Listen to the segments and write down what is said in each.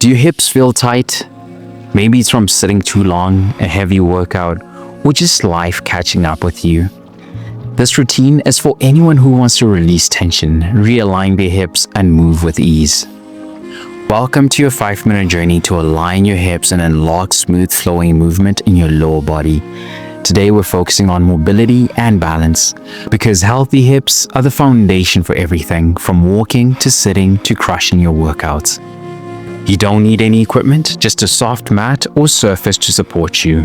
Do your hips feel tight? Maybe it's from sitting too long, a heavy workout, or just life catching up with you. This routine is for anyone who wants to release tension, realign their hips, and move with ease. Welcome to your 5-minute journey to align your hips and unlock smooth flowing movement in your lower body. Today we're focusing on mobility and balance because healthy hips are the foundation for everything from walking to sitting to crushing your workouts. You don't need any equipment, just a soft mat or surface to support you.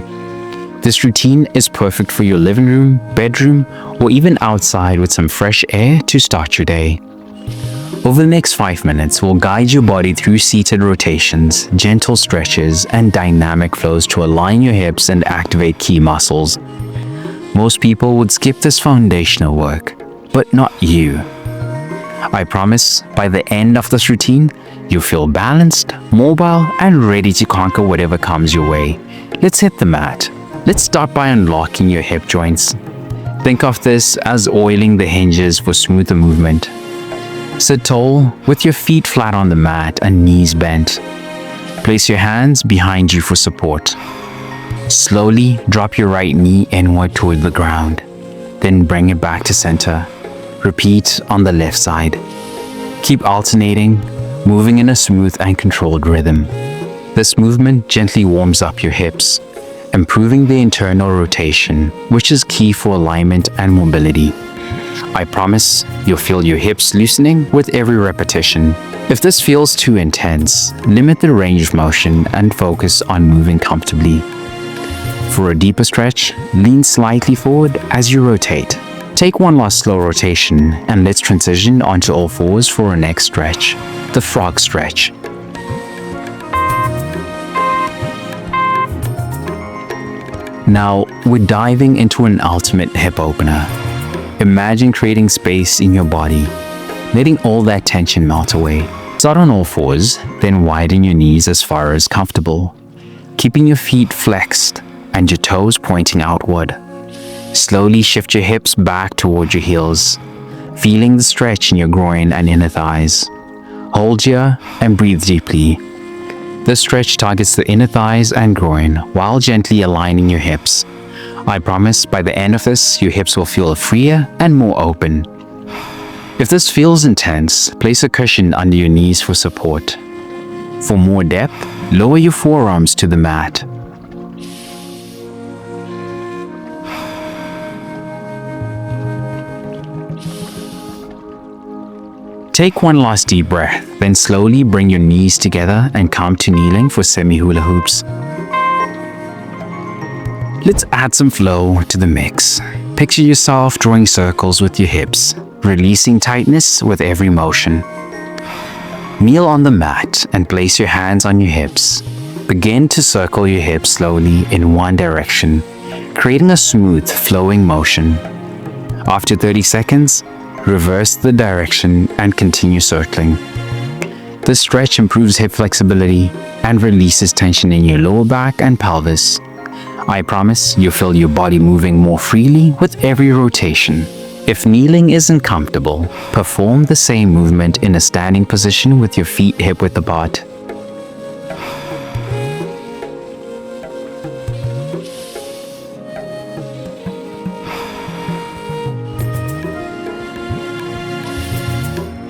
This routine is perfect for your living room, bedroom, or even outside with some fresh air to start your day. Over the next 5 minutes, we'll guide your body through seated rotations, gentle stretches, and dynamic flows to align your hips and activate key muscles. Most people would skip this foundational work, but not you. I promise, by the end of this routine, you'll feel balanced, mobile, and ready to conquer whatever comes your way. Let's hit the mat. Let's start by unlocking your hip joints. Think of this as oiling the hinges for smoother movement. Sit tall with your feet flat on the mat and knees bent. Place your hands behind you for support. Slowly drop your right knee inward toward the ground. Then bring it back to center. Repeat on the left side. Keep alternating, moving in a smooth and controlled rhythm. This movement gently warms up your hips, improving the internal rotation, which is key for alignment and mobility. I promise you'll feel your hips loosening with every repetition. If this feels too intense, limit the range of motion and focus on moving comfortably. For a deeper stretch, lean slightly forward as you rotate. Take one last slow rotation and let's transition onto all fours for our next stretch, the frog stretch. Now, we're diving into an ultimate hip opener. Imagine creating space in your body, letting all that tension melt away. Start on all fours, then widen your knees as far as comfortable, keeping your feet flexed and your toes pointing outward. Slowly shift your hips back toward your heels, feeling the stretch in your groin and inner thighs. Hold here and breathe deeply. This stretch targets the inner thighs and groin while gently aligning your hips. I promise by the end of this, your hips will feel freer and more open. If this feels intense, place a cushion under your knees for support. For more depth, lower your forearms to the mat. Take one last deep breath, then slowly bring your knees together and come to kneeling for semi-hula hoops. Let's add some flow to the mix. Picture yourself drawing circles with your hips, releasing tightness with every motion. Kneel on the mat and place your hands on your hips. Begin to circle your hips slowly in one direction, creating a smooth, flowing motion. After 30 seconds, reverse the direction and continue circling. This stretch improves hip flexibility and releases tension in your lower back and pelvis. I promise you'll feel your body moving more freely with every rotation. If kneeling isn't comfortable, perform the same movement in a standing position with your feet hip-width apart.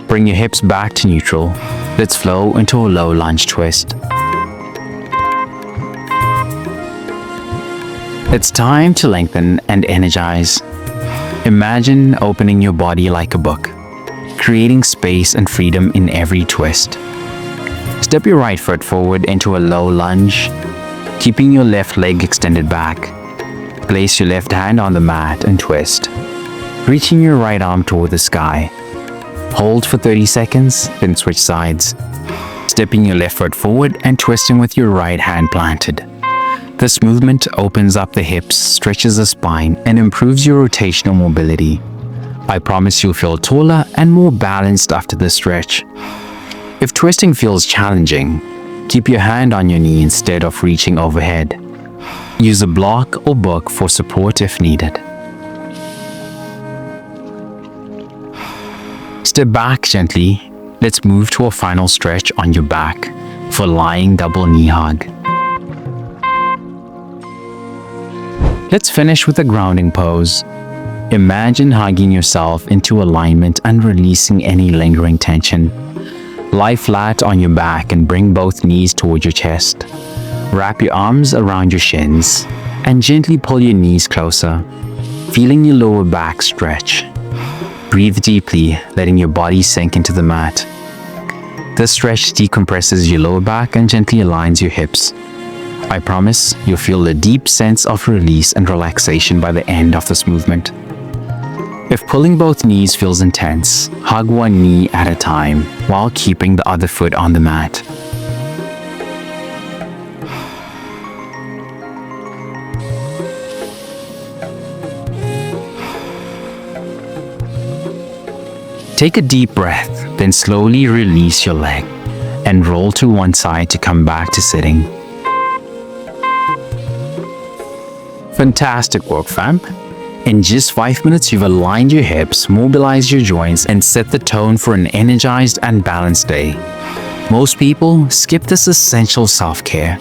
Bring your hips back to neutral. Let's flow into a low lunge twist. It's time to lengthen and energize. Imagine opening your body like a book, creating space and freedom in every twist. Step your right foot forward into a low lunge, keeping your left leg extended back. Place your left hand on the mat and twist, reaching your right arm toward the sky. Hold for 30 seconds, then switch sides, stepping your left foot forward and twisting with your right hand planted. This movement opens up the hips, stretches the spine, and improves your rotational mobility. I promise you'll feel taller and more balanced after this stretch. If twisting feels challenging, keep your hand on your knee instead of reaching overhead. Use a block or book for support if needed. Step back gently. Let's move to a final stretch on your back. for lying double knee hug. Let's finish with a grounding pose. Imagine hugging yourself into alignment and releasing any lingering tension. Lie flat on your back and bring both knees toward your chest. Wrap your arms around your shins and gently pull your knees closer, feeling your lower back stretch. Breathe deeply, letting your body sink into the mat. This stretch decompresses your lower back and gently aligns your hips. I promise you'll feel a deep sense of release and relaxation by the end of this movement. If pulling both knees feels intense, hug one knee at a time while keeping the other foot on the mat. Take a deep breath, then slowly release your leg and roll to one side to come back to sitting. Fantastic work, fam. In just 5 minutes, you've aligned your hips, mobilized your joints, and set the tone for an energized and balanced day. Most people skip this essential self-care,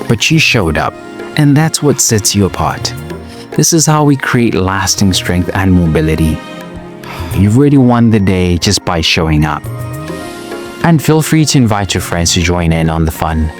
but you showed up, and that's what sets you apart. This is how we create lasting strength and mobility. You've already won the day just by showing up. And feel free to invite your friends to join in on the fun.